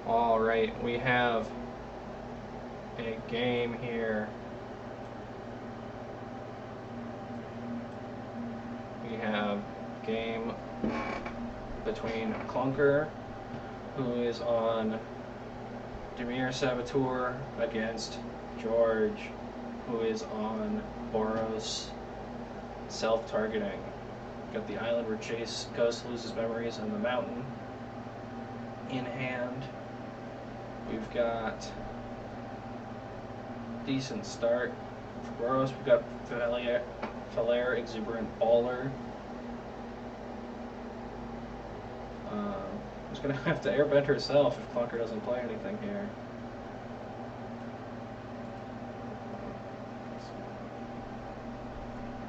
Alright, we have a game here. We have a game between Klunker, who is on Demir Saboteur, against George, who is on Boros self-targeting. Got the island where Chase goes to lose his memories and the mountain in hand. We've got decent start for Boros. We've got Falaire, Exuberant Baller. Who's going to have to airbend herself if Klunker doesn't play anything here.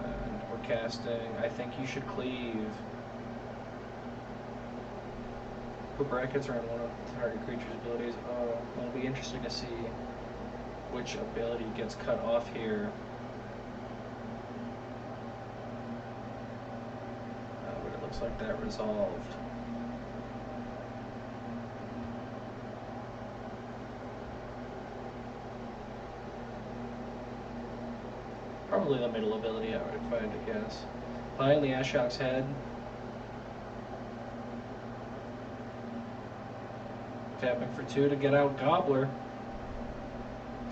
And we're casting I Think You Should Cleave. Put brackets around one of the target creature's abilities. Oh, it'll be interesting to see which ability gets cut off here. But it looks like that resolved. Probably the middle ability, if I had to guess. Playing the Ashok's Head. Tapping for 2 to get out Gobbler.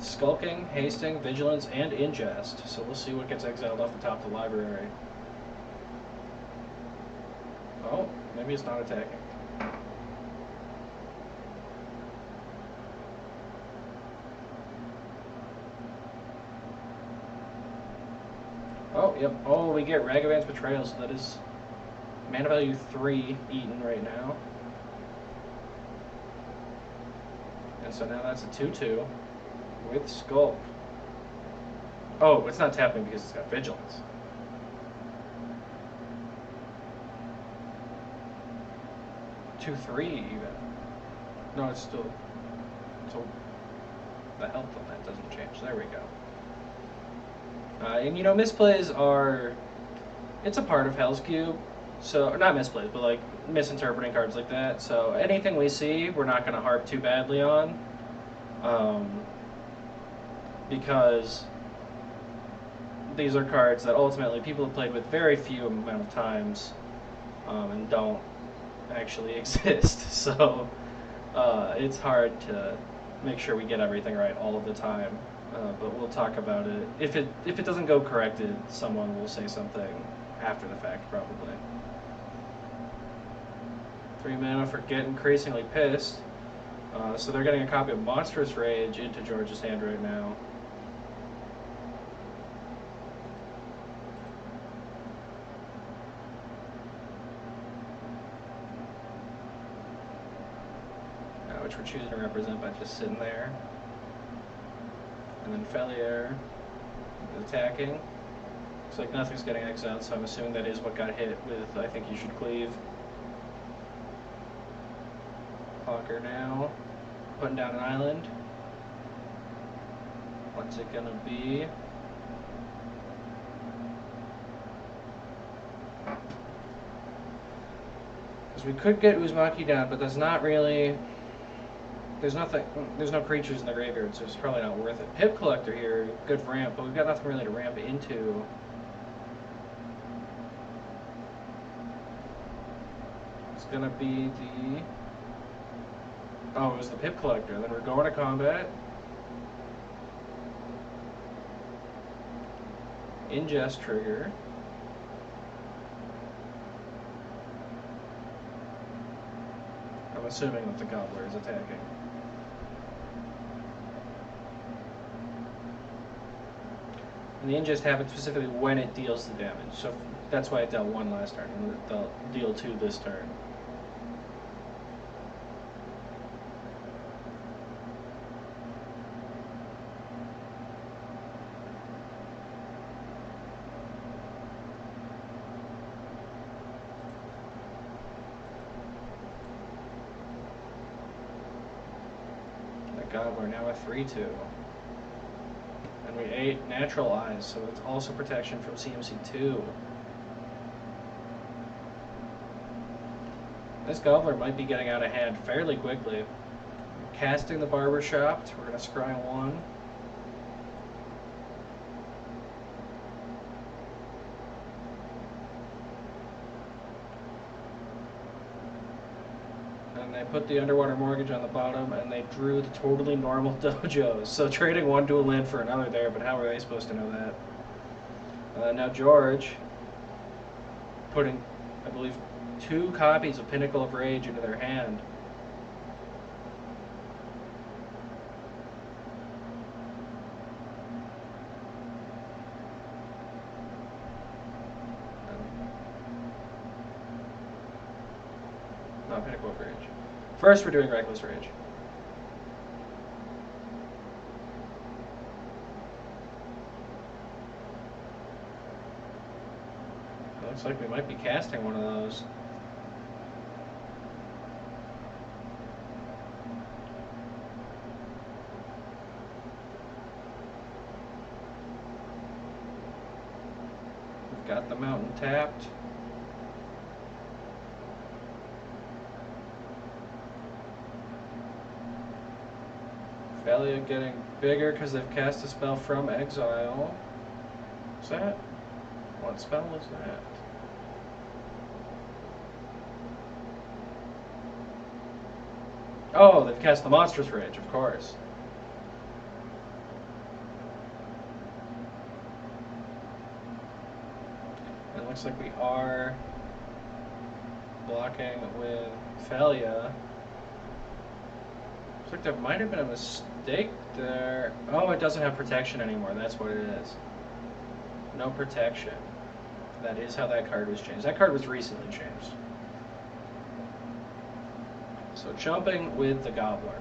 Skulking, Hasting, Vigilance, and Ingest. So we'll see what gets exiled off the top of the library. Oh, maybe it's not attacking. Oh, yep. Oh, we get Ragavan's Betrayal, so that is mana value 3 eaten right now. And so now that's a 2/2 with Skulk. Oh, it's not tapping because it's got Vigilance. Two, 3 even. No, it's still. So the health on that doesn't change. There we go. And you know, misplays are. It's a part of Hellscube. So, not misplays, but like misinterpreting cards like that. So anything we see, we're not going to harp too badly on, because these are cards that ultimately people have played with very few amount of times, and don't actually exist. So it's hard to make sure we get everything right all of the time. But we'll talk about it. If it doesn't go corrected, someone will say something after the fact, probably. 3 mana for Get Increasingly Pissed. So they're getting a copy of Monstrous Rage into George's hand right now. Which we're choosing to represent by just sitting there. And then Falaire is attacking. Looks like nothing's getting exiled, so I'm assuming that is what got hit with I Think You Should Cleave. Klunker now, putting down an island. What's it gonna be? Because we could get Uzumaki down, but that's not really. There's nothing. There's no creatures in the graveyard, so it's probably not worth it. Pip Collector here, good for ramp, but we've got nothing really to ramp into. It's gonna be the. Oh, it was the Pip Collector. Then we're going to combat. Ingest trigger. I'm assuming that the Gobbler is attacking. And the Ingest happens specifically when it deals the damage. So that's why it dealt 1 last turn, and it'll deal 2 this turn. Gobbler now a 3/2. And we ate Natural Eyes, so it's also protection from CMC2. This Gobbler might be getting out of hand fairly quickly. Casting the barber shop. We're going to scry 1. And they put the underwater mortgage on the bottom, and they drew the totally normal dojos. So trading one dual land for another there, but how are they supposed to know that? Now George putting, I believe, 2 copies of Pinnacle of Rage into their hand. No, Pinnacle of Rage. First, we're doing Reckless Rage. It looks like we might be casting one of those. We've got the mountain tapped. Valia getting bigger because they've cast a spell from exile. What's that? What spell is that? Oh, they've cast the Monstrous Rage, of course. It looks like we are blocking with Valia. Looks like there might have been a mistake there. Oh, it doesn't have protection anymore. That's what it is. No protection. That is how that card was changed. That card was recently changed. So jumping with the Gobbler.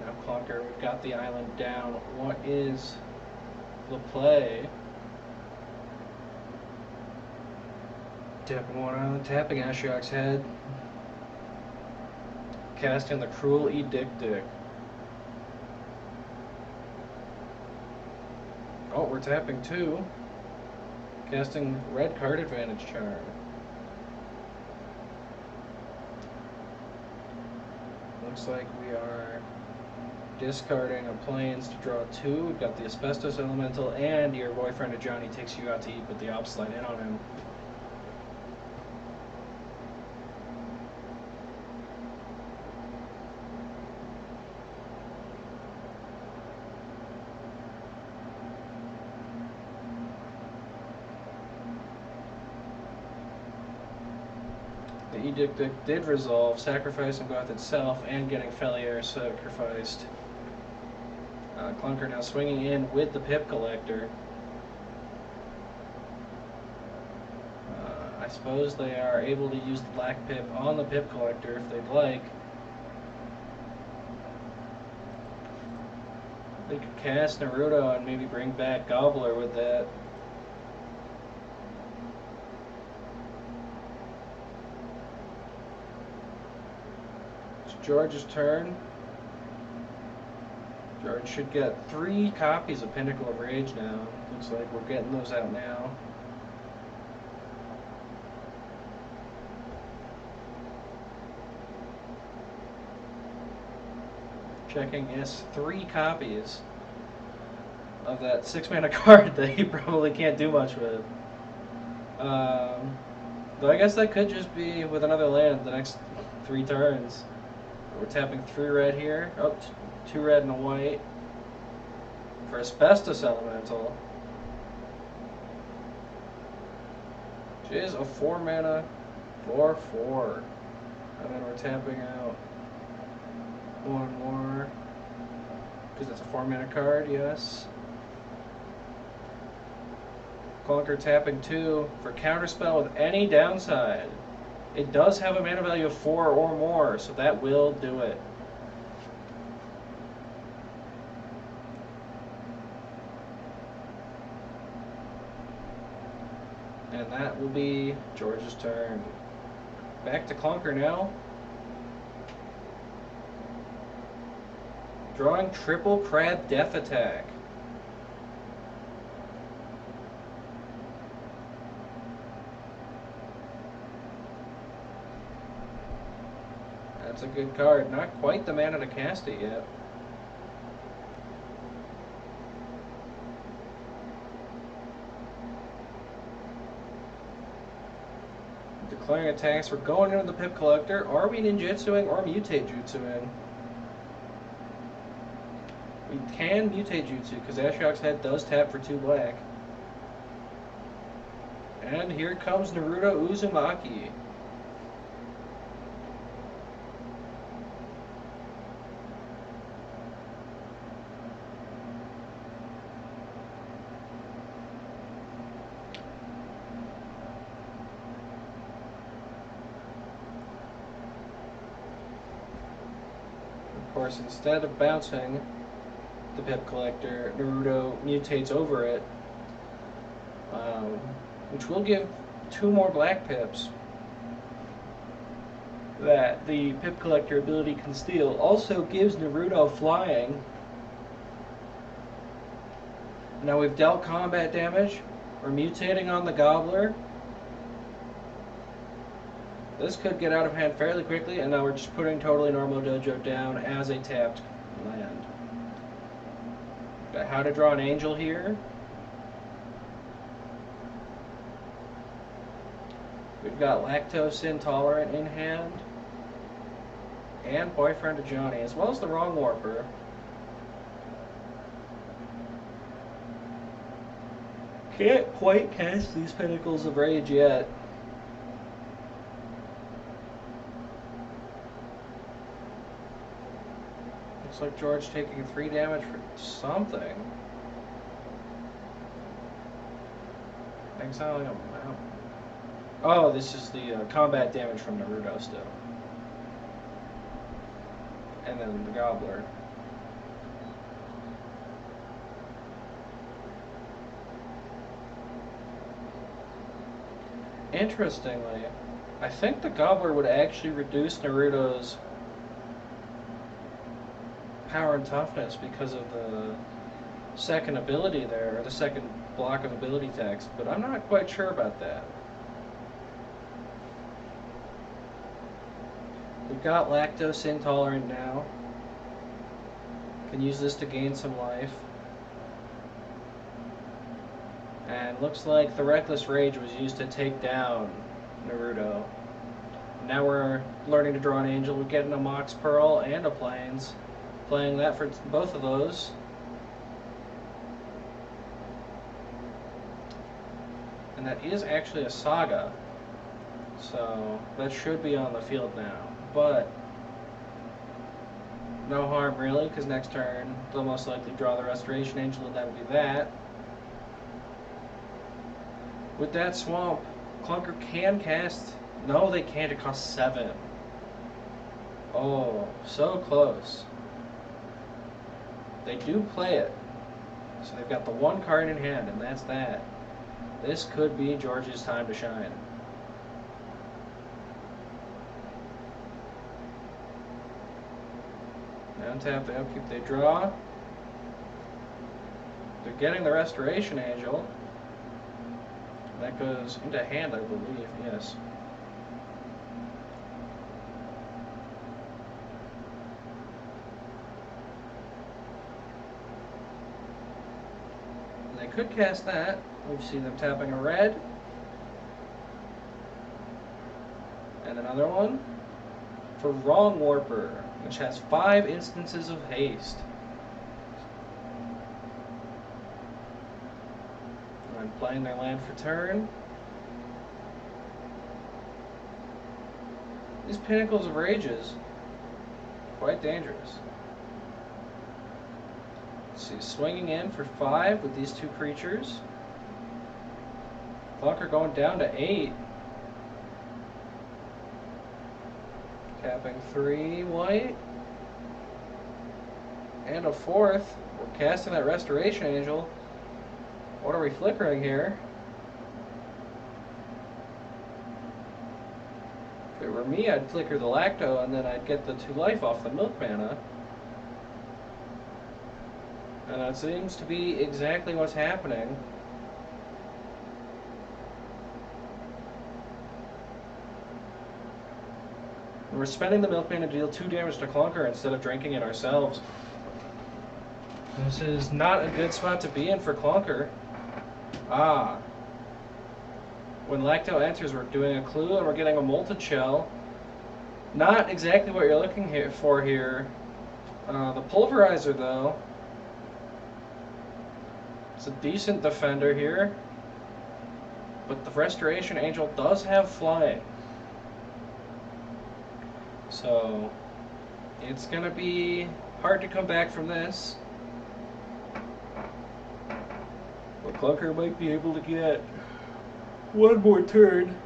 Now Klunker, we've got the island down. What is the play? Tapping one island, tapping Ashiok's head. Casting the Cruel Edictic. Oh, we're tapping 2. Casting red card advantage charm. Looks like we are discarding a plains to draw 2. We've got the Asbestos Elemental, and your boyfriend of Johnny takes you out to eat with the Ops Light in on him. The Edict did resolve, sacrificing both itself and getting Felier sacrificed. Klunker now swinging in with the Pip Collector. I suppose they are able to use the Black Pip on the Pip Collector if they'd like. They could cast Naruto and maybe bring back Gobbler with that. George's turn. George should get 3 copies of Pinnacle of Rage now. Looks like we're getting those out now. Checking, yes, 3 copies of that 6-mana card that he probably can't do much with. Though I guess that could just be with another land the next 3 turns. We're tapping 3 red here. Oh, 2 red and a white. For Asbestos Elemental. Which is a 4-mana 4/4. And then we're tapping out 1 more. Because it's a 4-mana card, yes. Klunker tapping 2 for counterspell with any downside. It does have a mana value of 4 or more, so that will do it. And that will be George's turn. Back to Klunker now. Drawing triple Crab Death Attack. That's a good card. Not quite the mana to cast it yet. Declaring attacks. We're going into the Pip Collector. Are we ninjutsuing or mutate jutsuing? We can mutate jutsu because Ashiok's head does tap for 2 black. And here comes Naruto Uzumaki. Of course, instead of bouncing the Pip Collector, Naruto mutates over it, which will give 2 more black pips that the Pip Collector ability can steal. Also gives Naruto flying. Now we've dealt combat damage. We're mutating on the Gobbler. This could get out of hand fairly quickly, and now we're just putting Totally Normal Dojo down as a tapped land. Got How to Draw an Angel here. We've got Lactose Intolerant in hand. And Boyfriend of Johnny, as well as the Wrong Warper. Can't quite cast these Pinnacles of Rage yet. Looks like George taking 3 damage for something. Exiling a mountain. Oh, this is the combat damage from Naruto still. And then the Gobbler. Interestingly, I think the Gobbler would actually reduce Naruto's power and toughness because of the second ability there, or the second block of ability text, but I'm not quite sure about that. We've got Lactose Intolerant now. Can use this to gain some life. And looks like the Reckless Rage was used to take down Naruto. Now we're learning to draw an angel. We're getting a Mox Pearl and a Plains. Playing that for both of those. And that is actually a Saga. So that should be on the field now. But no harm really, because next turn they'll most likely draw the Restoration Angel, and that will be that. With that Swamp, Klunker can cast... No, they can't. It costs 7. Oh, so close. They do play it. So they've got the 1 card in hand, and that's that. This could be George's time to shine. Untap, they upkeep, they draw. They're getting the Restoration Angel. That goes into hand, I believe, yes. And they could cast that. We've seen them tapping a red. And another one for Wrong Warper, which has 5 instances of haste. I'm playing their land for turn. These Pinnacles of Rages, quite dangerous. Let's see, swinging in for 5 with these 2 creatures. Klunker going down to 8. Tapping 3 white. And a 4th. We're casting that Restoration Angel. What are we flickering here? If it were me, I'd flicker the Lacto and then I'd get the 2 life off the Milk Mana. And that seems to be exactly what's happening. We're spending the Milkman to deal 2 damage to Klunker instead of drinking it ourselves. This is not a good spot to be in for Klunker. Ah. When Lacto enters, we're doing a clue and we're getting a molted shell. Not exactly what you're looking for here. The Pulverizer, though. It's a decent defender here. But the Restoration Angel does have flying. So, it's going to be hard to come back from this. But Klunker might be able to get one more turn.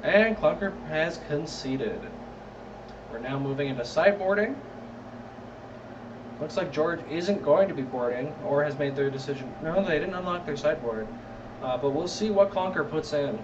And Klunker has conceded. We're now moving into sideboarding. Looks like George isn't going to be boarding, or has made their decision. No, they didn't unlock their sideboard. But we'll see what Klunker puts in.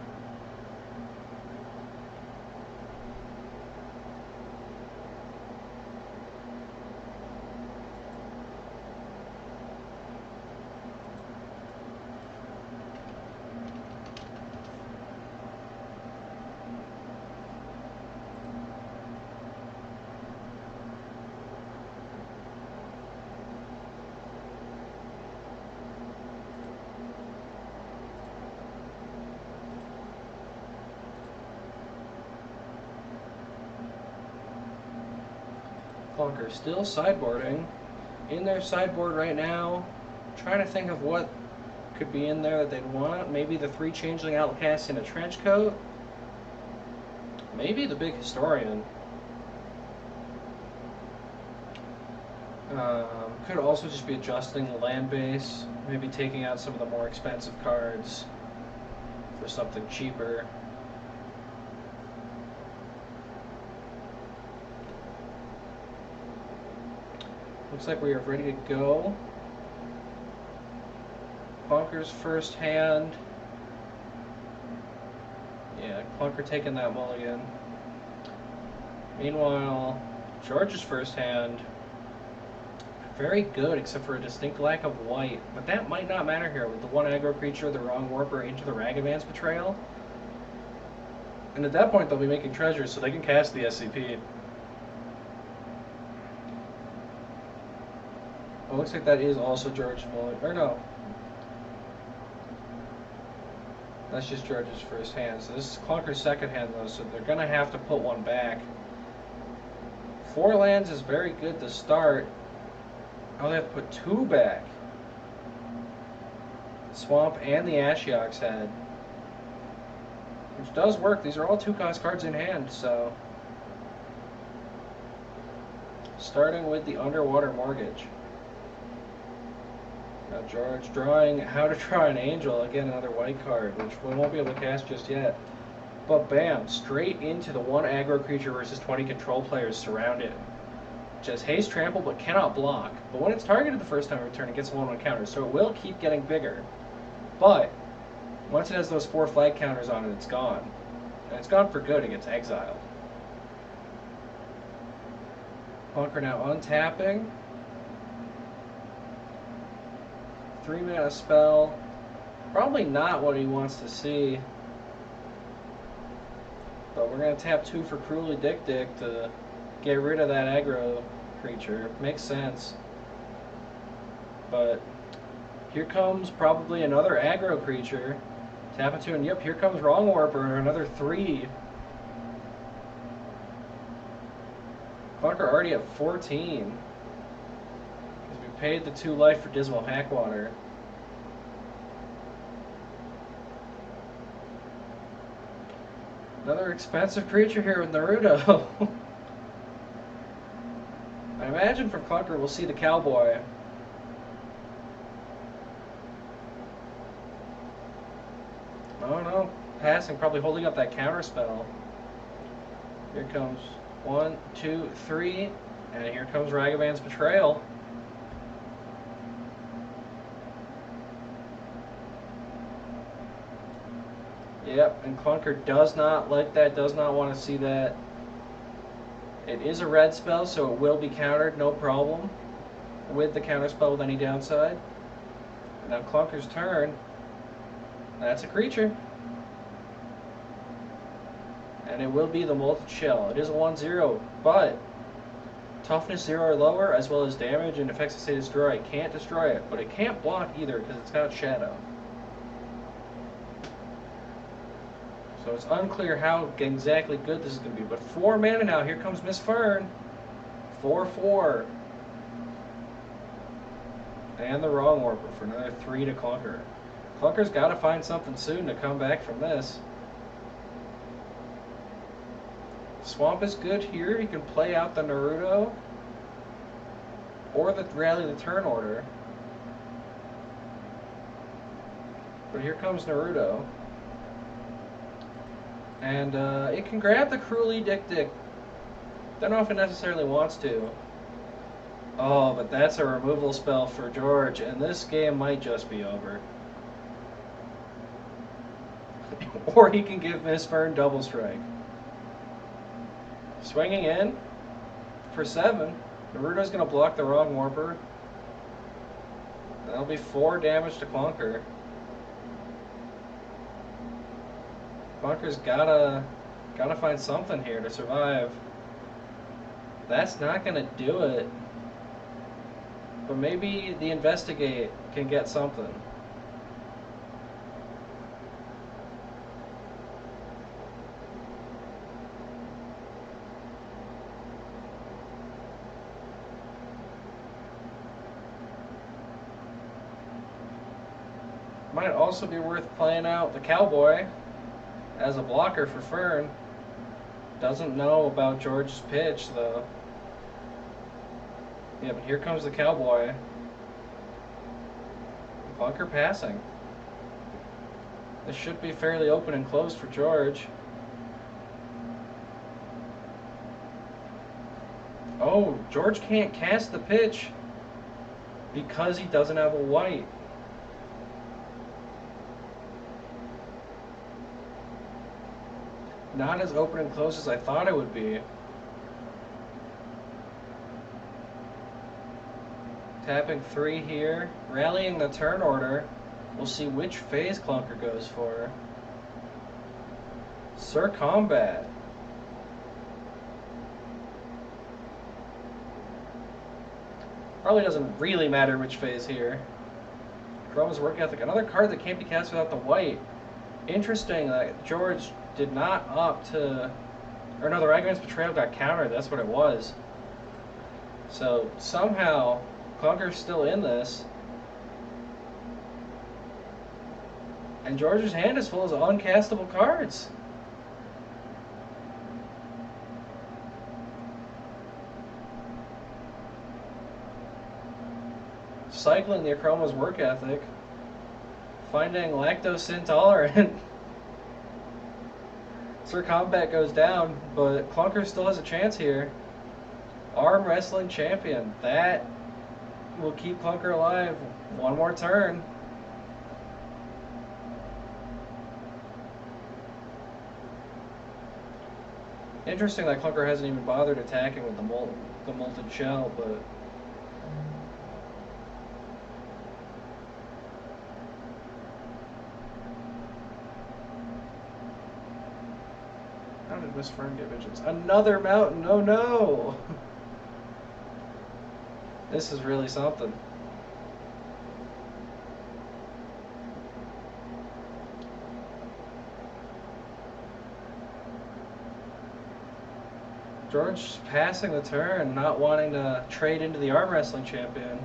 Klunker still sideboarding. In their sideboard right now, trying to think of what could be in there that they'd want. Maybe the 3 Changeling Outcasts in a trench coat. Maybe the big Historian. Could also just be adjusting the land base. Maybe taking out some of the more expensive cards for something cheaper. Looks like we are ready to go. Klunker's first hand. Yeah, Klunker taking that mulligan. Meanwhile, George's first hand. Very good, except for a distinct lack of white. But that might not matter here with the 1 aggro creature, the wrong warper into the Ragavan's Betrayal. And at that point, they'll be making treasures, so they can cast the SCP. It looks like that is also George's mulligan. Or no. That's just George's first hand. So this is Klunker's second hand, though, so they're going to have to put one back. 4 lands is very good to start. Oh, they have to put 2 back. Swamp and the Ashiok's Head. Which does work. These are all 2-cost cards in hand, so. Starting with the Underwater Mortgage. Now George drawing How to Draw an Angel. Again, another white card, which we won't be able to cast just yet. But bam, straight into the 1 aggro creature versus 20 control players surrounded. Just haste trample but cannot block. But when it's targeted the first time of return, it gets a 1/1 counter, so it will keep getting bigger. But once it has those 4 flag counters on it, it's gone. And it's gone for good, it gets exiled. Klunker now untapping. 3-mana spell. Probably not what he wants to see. But we're going to tap 2 for Cruelly Dick Dick to get rid of that aggro creature. Makes sense. But here comes probably another aggro creature. Tap into, and yep, here comes Wrong Warper, another 3. Klunker already at 14. Because we paid the 2 life for Dismal Hackwater. Another expensive creature here with Naruto. I imagine from Klunker we'll see the Cowboy. Oh no, passing, probably holding up that counter spell. Here comes 1, 2, 3, and here comes Ragavan's Betrayal. Yep, and Klunker does not like that, does not want to see that. It is a red spell, so it will be countered, no problem, with the counter spell with any downside. Now Klunker's turn. That's a creature. And it will be the Molten Shell. It is a 1/0, but toughness 0 or lower, as well as damage and effects of Say Destroy. It can't destroy it, but it can't block either because it's got Shadow. So it's unclear how exactly good this is going to be. But 4 mana now. Here comes Miss Fern. 4/4. And the Wrong Warper for another 3 to Klunker. Klunker's got to find something soon to come back from this. Swamp is good here. He can play out the Naruto or the Rally the Turn order. But here comes Naruto. And it can grab the Cruelly Dick. Don't know if it necessarily wants to. Oh, but that's a removal spell for George, and this game might just be over. Or he can give Miss Fern double strike. Swinging in for 7. Naruto's going to block the Wrong Warper. That'll be 4 damage to Klunker. Klunker's gotta find something here to survive. That's not going to do it. But maybe the Investigate can get something. Might also be worth playing out the Cowboy as a blocker for Fern. Doesn't know about George's pitch, though. Yeah, but here comes the Cowboy. Klunker passing. This should be fairly open and closed for George. Oh, George can't cast the pitch because he doesn't have a white. Not as open and closed as I thought it would be. Tapping 3 here. Rallying the turn order. We'll see which phase Klunker goes for. Sir Combat. Probably doesn't really matter which phase here. Chroma's Work Ethic. Another card that can't be cast without the white. Interesting that George did not opt to... Or no, the Ragamuffin's Betrayal got countered. That's what it was. So somehow Klunker's still in this. And George's hand is full of uncastable cards. Cycling the Chroma's Work Ethic. Finding Lactose Intolerant. Sir Combat goes down, but Klunker still has a chance here. Arm Wrestling Champion. That will keep Klunker alive. One more turn. Interesting that Klunker hasn't even bothered attacking with the molten shell, but... How did Miss Fern get visions? Another mountain! Oh no! This is really something. George passing the turn, not wanting to trade into the Arm Wrestling Champion.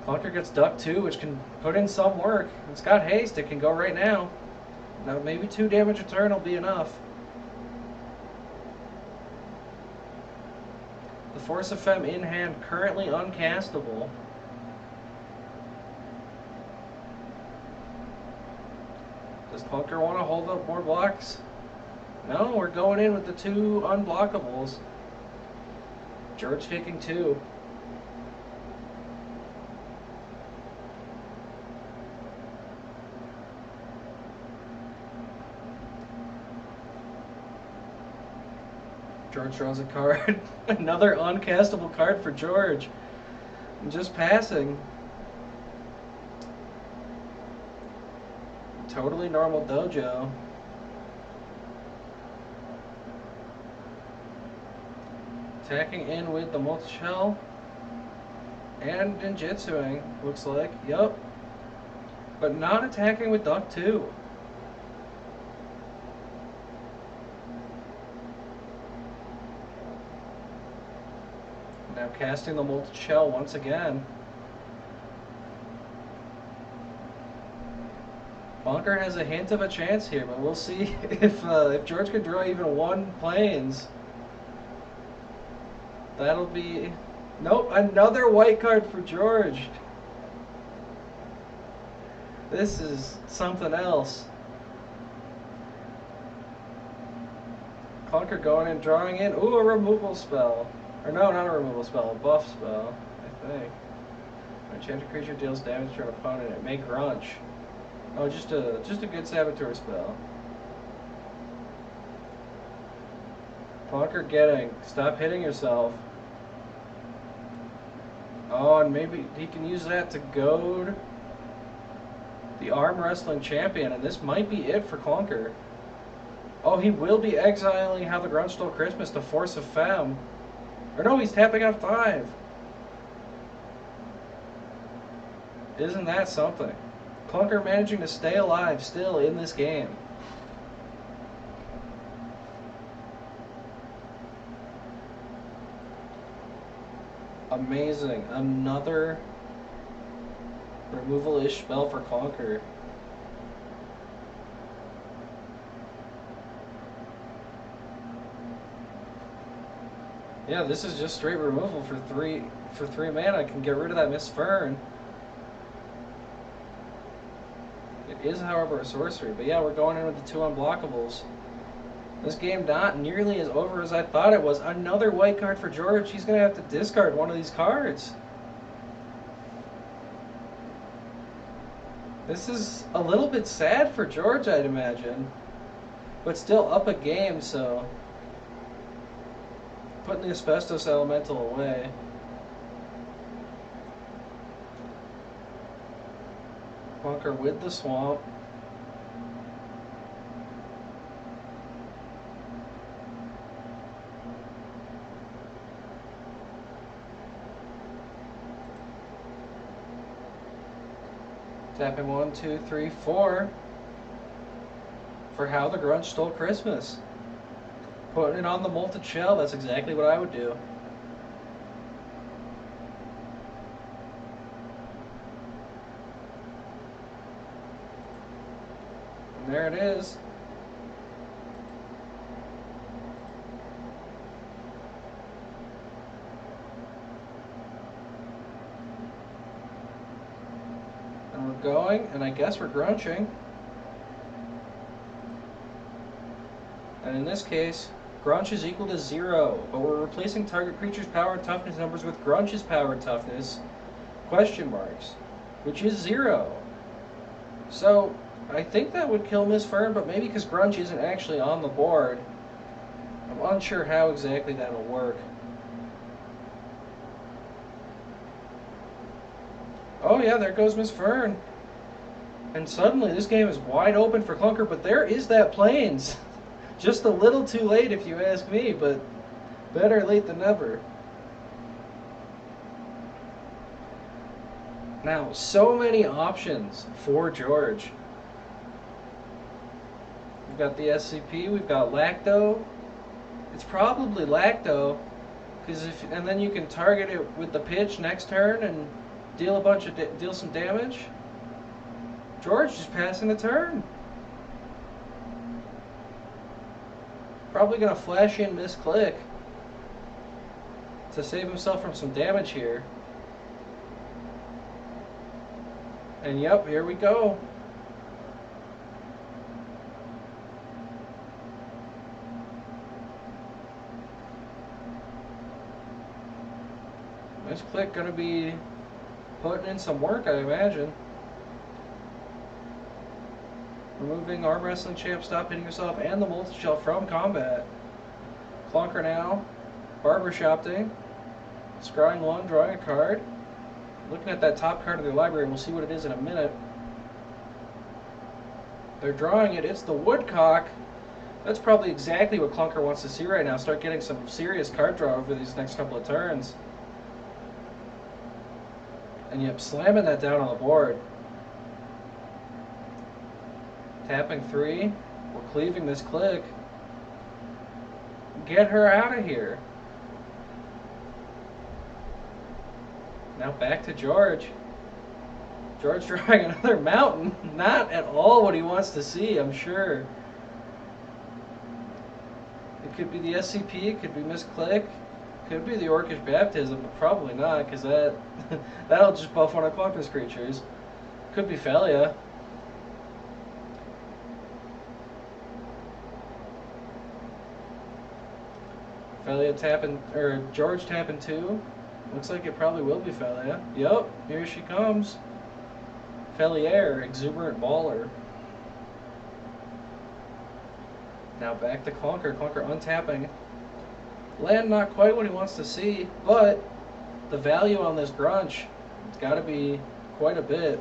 Klunker gets Duck 2, which can put in some work. It's got haste, it can go right now. Now maybe 2 damage a turn will be enough. The Force of Femme in hand, currently uncastable. Does Klunker want to hold up more blocks? No, we're going in with the 2 unblockables. George taking 2. George draws a card. Another uncastable card for George. Just passing. Totally normal dojo. Attacking in with the multi-shell. And ninjutsuing, looks like. Yup. But not attacking with Duck 2. Now casting the multi-shell once again. Bunker has a hint of a chance here, but we'll see if George can draw even one planes. That'll be... Nope, another white card for George. This is something else. Klunker going and drawing in. Ooh, a removal spell. Or no, not a removal spell, a buff spell, I think. When enchanted creature deals damage to an opponent, it may grunch. Oh, just a good saboteur spell. Klunker getting. Stop hitting yourself. Oh, and maybe he can use that to goad the arm wrestling champion, and this might be it for Klunker. Oh, he will be exiling How the Grunge Stole Christmas to force a femme. Or no, he's tapping out 5. Isn't that something? Klunker managing to stay alive still in this game. Amazing. Another removal-ish spell for Klunker. Yeah, this is just straight removal for three mana. I can get rid of that Miss Fern. It is, however, a sorcery. But yeah, we're going in with the 2 unblockables. This game not nearly as over as I thought it was. Another white card for George. He's going to have to discard one of these cards. This is a little bit sad for George, I'd imagine. But still up a game, so... Putting the Asbestos Elemental away. Bunker with the Swamp. Tapping 1, 2, 3, 4 for How the Grunge Stole Christmas. Putting it on the molted shell, that's exactly what I would do. And there it is. And we're going, and I guess we're grunching. And in this case, Grunch is equal to 0, but we're replacing target creature's power and toughness numbers with Grunch's power and toughness, question marks, which is 0. So, I think that would kill Miss Fern, but maybe because Grunch isn't actually on the board, I'm unsure how exactly that'll work. Oh yeah, there goes Miss Fern. And suddenly this game is wide open for Klunker, but there is that Plains. Just a little too late if you ask me, but better late than never. Now, so many options for George. We've got the SCP, we've got Lacto. It's probably Lacto, and then you can target it with the pitch next turn and deal some damage. George just passing the turn. Probably going to flash in Misclick to save himself from some damage here. And yep, here we go. Misclick going to be putting in some work, I imagine. Removing Arm Wrestling Champ, Stop Hitting Yourself, and the multi-shell from combat. Klunker now. Barbershop Day. Scrying one, drawing a card. Looking at that top card of their library, we'll see what it is in a minute. They're drawing it. It's the Woodcock. That's probably exactly what Klunker wants to see right now. Start getting some serious card draw over these next couple of turns. And yep, slamming that down on the board. Tapping 3. We're cleaving this click. Get her out of here. Now back to George. George drawing another mountain. Not at all what he wants to see, I'm sure. It could be the SCP, it could be Misclick, could be the Orcish Baptism, but probably not, because that'll just buff one of Klunker's creatures. Could be Phalia. Phalia tapping, or George tapping 2. Looks like it probably will be Phalia. Yup, here she comes. Phaliaire, Exuberant Baller. Now back to Klunker. Klunker untapping. Land not quite what he wants to see, but the value on this Grunch, it's got to be quite a bit.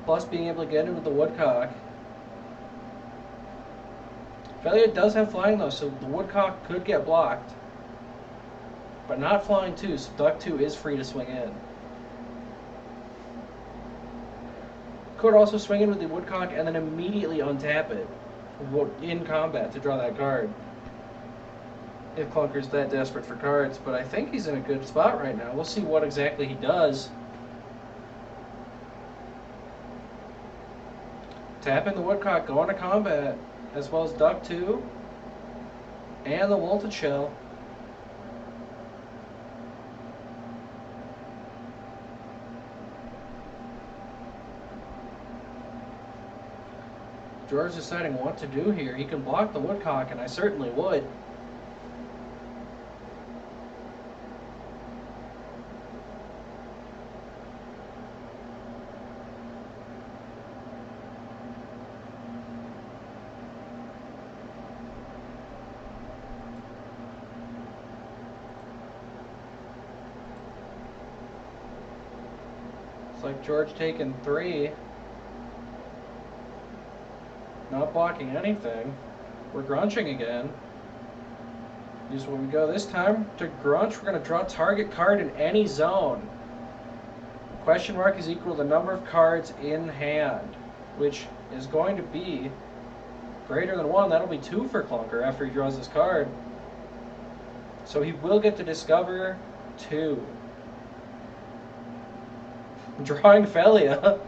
Plus being able to get into the Woodcock. Phalia does have flying though, so the Woodcock could get blocked. But not flying 2, so Duck 2 is free to swing in. Could also swing in with the Woodcock and then immediately untap it in combat to draw that card. If Klunker's that desperate for cards, but I think he's in a good spot right now. We'll see what exactly he does. Tapping the Woodcock, going to combat, as well as Duck 2 and the Wilted Shell. George deciding what to do here. He can block the Woodcock, and I certainly would. It's like George taking 3. Not blocking anything. We're grunching again. Here's where we go. This time to grunch, we're going to draw target card in any zone. Question mark is equal to the number of cards in hand, which is going to be greater than 1. That'll be 2 for Klunker after he draws this card. So he will get to discover 2. Drawing Phalia.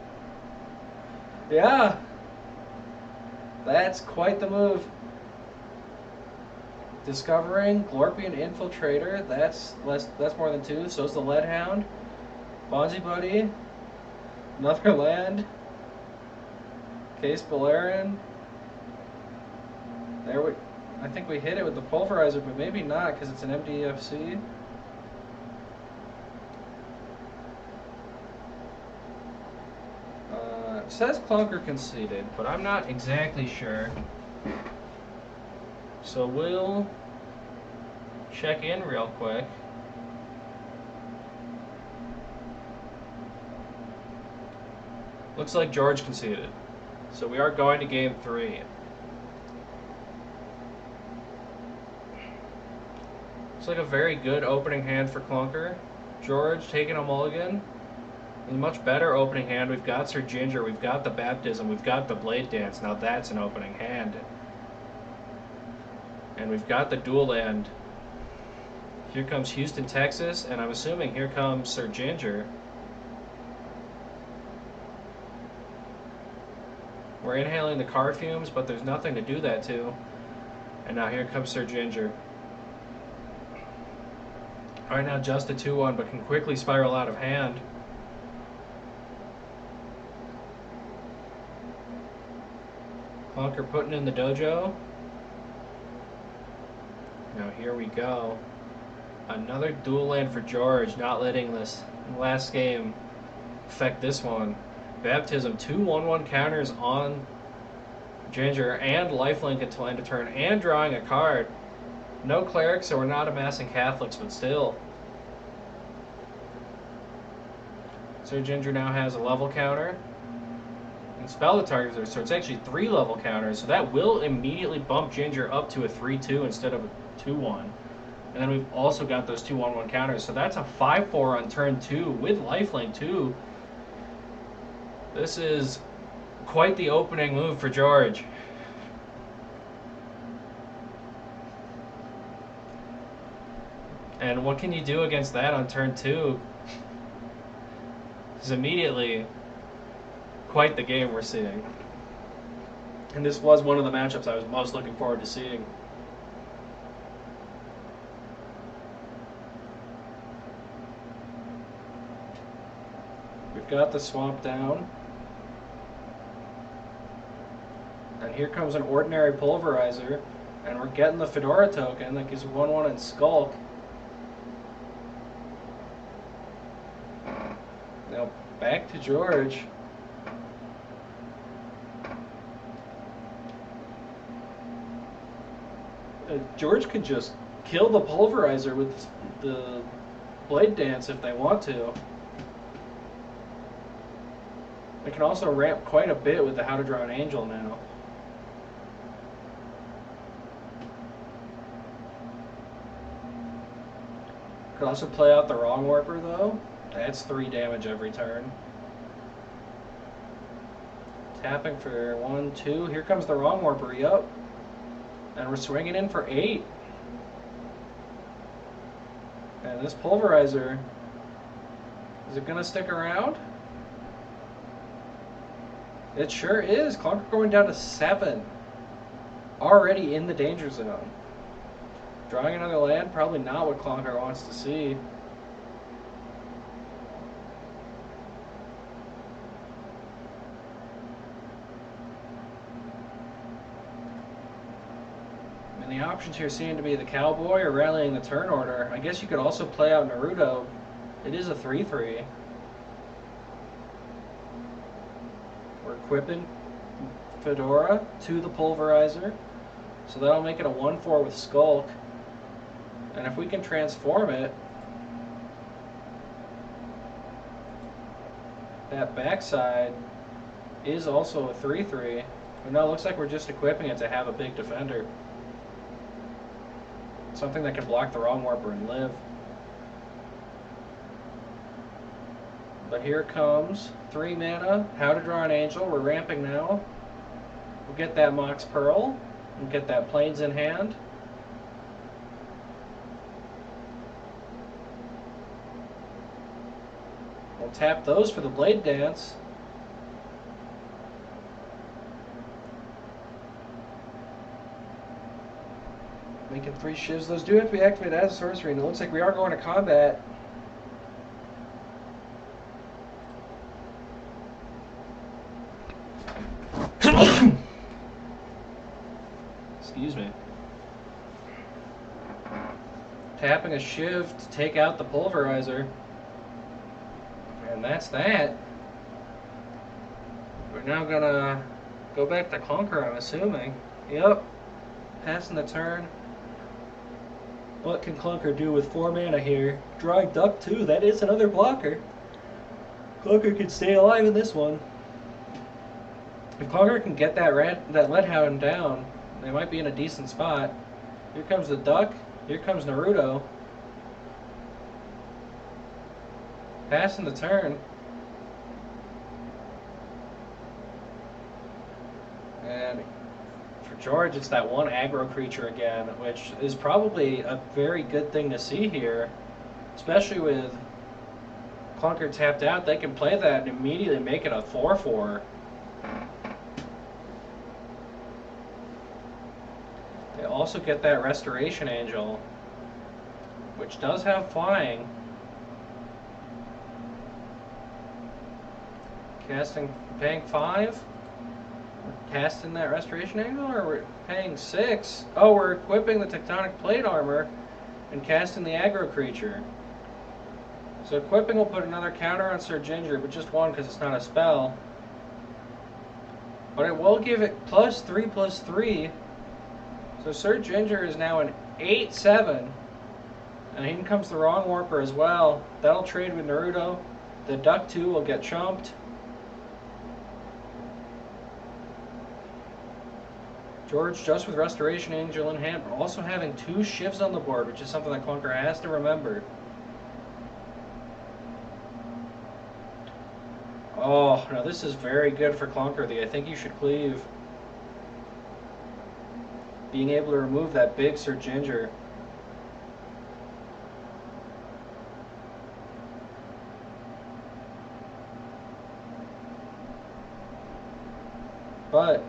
Yeah. That's quite the move. Discovering Glorpian Infiltrator. That's more than 2. So is the Lead Hound. Bonzi Buddy. Another land. Case Balerin. I think we hit it with the Pulverizer, but maybe not because it's an MDFC. It says Klunker conceded, but I'm not exactly sure. So we'll check in real quick. Looks like George conceded. So we are going to game 3. Looks like a very good opening hand for Klunker. George taking a mulligan. A much better opening hand. We've got Sir Ginger, we've got the Baptism, we've got the Blade Dance. Now that's an opening hand. And we've got the dual land. Here comes Houston, Texas, and I'm assuming here comes Sir Ginger. We're inhaling the card fumes, but there's nothing to do that to. And now here comes Sir Ginger. Right now just a 2-1, but can quickly spiral out of hand. Klunker putting in the dojo. Now here we go. Another dual land for George, not letting this last game affect this one. Baptism, 2 1/1 counters on Ginger and lifelink until end of turn and drawing a card. No clerics, so we're not amassing Catholics, but still. So Ginger now has a level counter. And spell the target, so it's actually 3 level counters. So that will immediately bump Ginger up to a 3-2 instead of a 2-1. And then we've also got those 2-1-1 counters. So that's a 5-4 on turn 2 with lifelink too. This is quite the opening move for George. And what can you do against that on turn 2? This is immediately quite the game we're seeing. And this was one of the matchups I was most looking forward to seeing. We've got the swamp down. And here comes an ordinary pulverizer. And we're getting the Fedora token that gives 1-1 and Skulk. Now back to George. George could just kill the pulverizer with the blade dance if they want to. They can also ramp quite a bit with the How to Draw an Angel now. Could also play out the Wrong Warper though. That's 3 damage every turn. Tapping for 1, 2. Here comes the Wrong Warper, yup. And we're swinging in for 8. And this pulverizer, is it going to stick around? It sure is. Klunker going down to 7. Already in the danger zone. Drawing another land, probably not what Klunker wants to see. And the options here seem to be the Cowboy or rallying the turn order. I guess you could also play out Naruto. It is a 3-3. We're equipping Fedora to the pulverizer. So that'll make it a 1-4 with Skulk. And if we can transform it, that backside is also a 3-3. But no, it looks like we're just equipping it to have a big defender. Something that can block the Wrong Warper and live. But here comes 3 mana, How to Draw an Angel. We're ramping now. We'll get that Mox Pearl and get that Plains in hand. We'll tap those for the Blade Dance. Making 3 shivs. Those do have to be activated as a sorcery, and it looks like we are going to combat. Excuse me. Tapping a shiv to take out the pulverizer. And that's that. We're now gonna go back to Klunker, I'm assuming. Yep. Passing the turn. What can Klunker do with 4 mana here? Drawing Duck 2, that is another blocker. Klunker can stay alive in this one. If Klunker can get that Leadhound down, they might be in a decent spot. Here comes the Duck. Here comes Naruto. Passing the turn. And for George, it's that 1 aggro creature again, which is probably a very good thing to see here. Especially with Klunker tapped out, they can play that and immediately make it a 4-4. They also get that Restoration Angel, which does have flying. Paying 5? We're casting that Restoration Angel, or we're paying 6? Oh, we're equipping the Tectonic Plate Armor and casting the aggro creature. So equipping will put another counter on Sir Ginger, but just 1 because it's not a spell. But it will give it +3/+3. So Sir Ginger is now an 8/7. And in comes the wrong warper as well. That'll trade with Naruto. The Duck 2 will get chumped. George just with Restoration Angel in hand, but also having 2 shivs on the board, which is something that Klunker has to remember. Oh, now this is very good for Klunker. I think you should cleave. Being able to remove that big Sir Ginger. But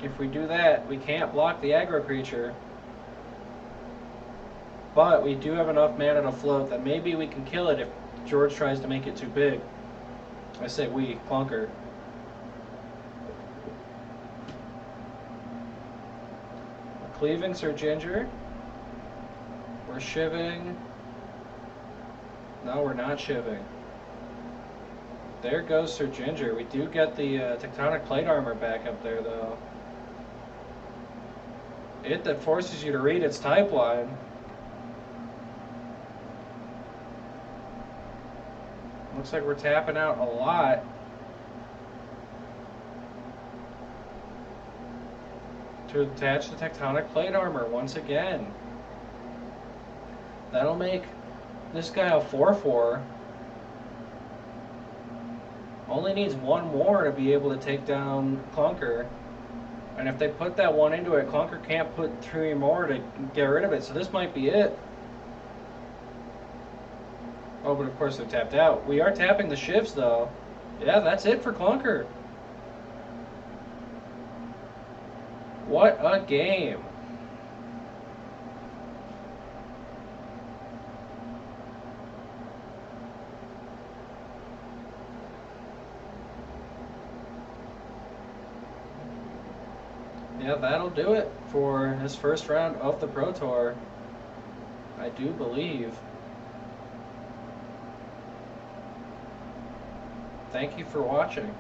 if we do that, we can't block the aggro creature. But we do have enough mana to float that maybe we can kill it if George tries to make it too big. I say we, Klunker. We're cleaving Sir Ginger. We're shivving. No, we're not shivving. There goes Sir Ginger. We do get the Tectonic Plate Armor back up there, though. It that forces you to read its type line. Looks like we're tapping out a lot. To attach the Tectonic Plate Armor once again. That'll make this guy a 4/4. Only needs 1 more to be able to take down Klunker. And if they put that 1 into it, Klunker can't put 3 more to get rid of it, so this might be it. Oh, but of course they're tapped out. We are tapping the shifts, though. Yeah, that's it for Klunker. What a game. Yeah, that'll do it for his first round of the Pro Tour, I do believe. Thank you for watching.